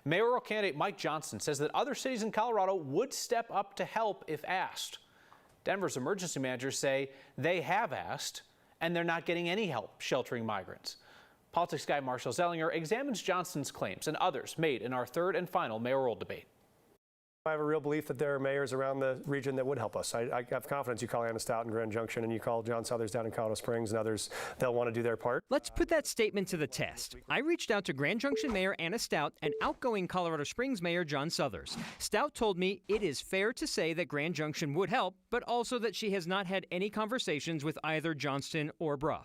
Mayoral candidate Mike Johnston says that other cities in Colorado would step up to help if asked. Denver's emergency managers say they have asked, and they're not getting any help sheltering migrants. Politics guy Marshall Zellinger examines Johnston's claims and others made in our third and final mayoral debate. I have a real belief that there are mayors around the region that would help us. I have confidence. You call Anna Stout in Grand Junction and you call John Suthers down in Colorado Springs and others, they'll want to do their part. Let's put that statement to the test. I reached out to Grand Junction Mayor Anna Stout and outgoing Colorado Springs Mayor John Suthers. Stout told me it is fair to say that Grand Junction would help, but also that she has not had any conversations with either Johnston or Brough.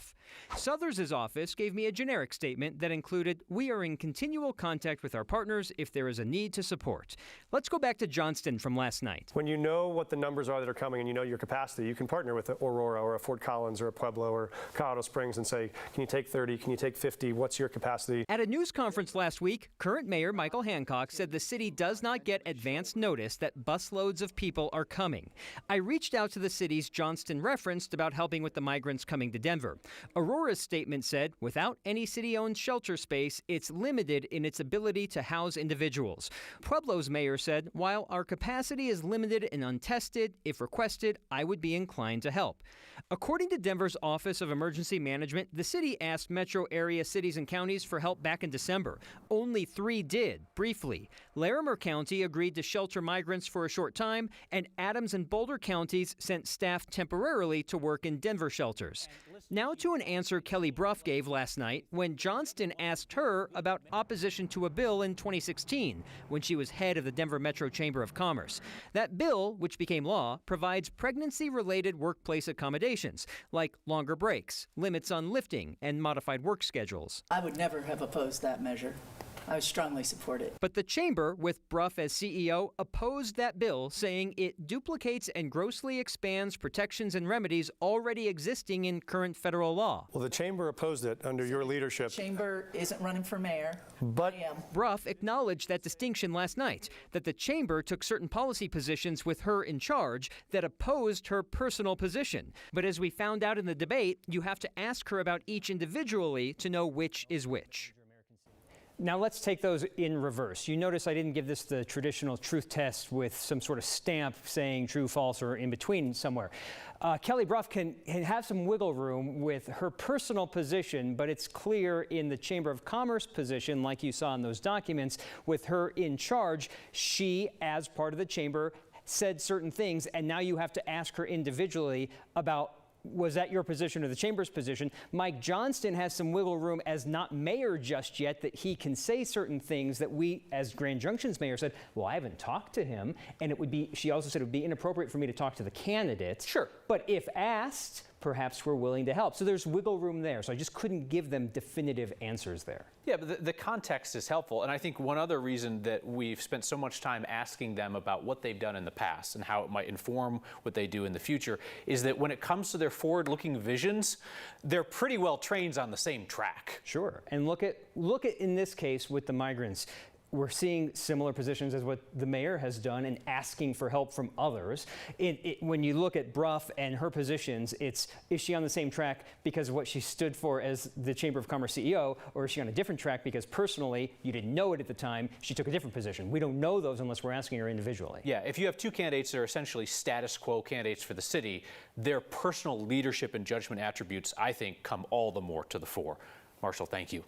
Suthers' office gave me a generic statement that included, "We are in continual contact with our partners if there is a need to support." Let's go back to Johnston from last night. When you know what the numbers are that are coming and you know your capacity, you can partner with Aurora or a Fort Collins or a Pueblo or Colorado Springs and say, can you take 30, can you take 50, what's your capacity? At a news conference last week, current Mayor Michael Hancock said the city does not get advance notice that busloads of people are coming. I reached out to the cities Johnston referenced about helping with the migrants coming to Denver. Aurora's statement said, without any city-owned shelter space, it's limited in its ability to house individuals. Pueblo's mayor said, while our capacity is limited and untested, if requested, I would be inclined to help. According to Denver's Office of Emergency Management, the city asked metro area cities and counties for help back in December. Only 3 did, briefly. Larimer County agreed to shelter migrants for a short time, and Adams and Boulder counties sent staff temporarily to work in Denver shelters. Now to an answer Kelly Brough gave last night when Johnston asked her about opposition to a bill in 2016 when she was head of the Denver Metro Chamber of Commerce. That bill, which became law, provides pregnancy-related workplace accommodations, like longer breaks, limits on lifting, and modified work schedules. I would never have opposed that measure. I would strongly support it. But the chamber, with Brough as CEO, opposed that bill, saying it duplicates and grossly expands protections and remedies already existing in current federal law. Well, the chamber opposed it under your leadership. The chamber isn't running for mayor. But I am. Brough acknowledged that distinction last night, that the chamber took certain policy positions with her in charge that opposed her personal position. But as we found out in the debate, you have to ask her about each individually to know which is which. Now let's take those in reverse. You notice I didn't give this the traditional truth test with some sort of stamp saying true, false, or in between somewhere. Kelly Brough can have some wiggle room with her personal position, but it's clear in the Chamber of Commerce position, like you saw in those documents, with her in charge, she, as part of the chamber, said certain things, and now you have to ask her individually about, was that your position or the chamber's position? Mike Johnston has some wiggle room as not mayor just yet, that he can say certain things that we, as Grand Junction's mayor, said, well, I haven't talked to him. And it would be, she also said it would be inappropriate for me to talk to the candidates. Sure. But if asked, perhaps we're willing to help. So there's wiggle room there. So I just couldn't give them definitive answers there. Yeah, but the context is helpful. And I think one other reason that we've spent so much time asking them about what they've done in the past and how it might inform what they do in the future is that when it comes to their forward-looking visions, they're pretty well trained on the same track. Sure. And look at in this case with the migrants. We're seeing similar positions as what the mayor has done in asking for help from others. When you look at Brough and her positions, is she on the same track because of what she stood for as the Chamber of Commerce CEO, or is she on a different track because personally, you didn't know it at the time, she took a different position? We don't know those unless we're asking her individually. Yeah, if you have two candidates that are essentially status quo candidates for the city, their personal leadership and judgment attributes, I think, come all the more to the fore. Marshall, thank you.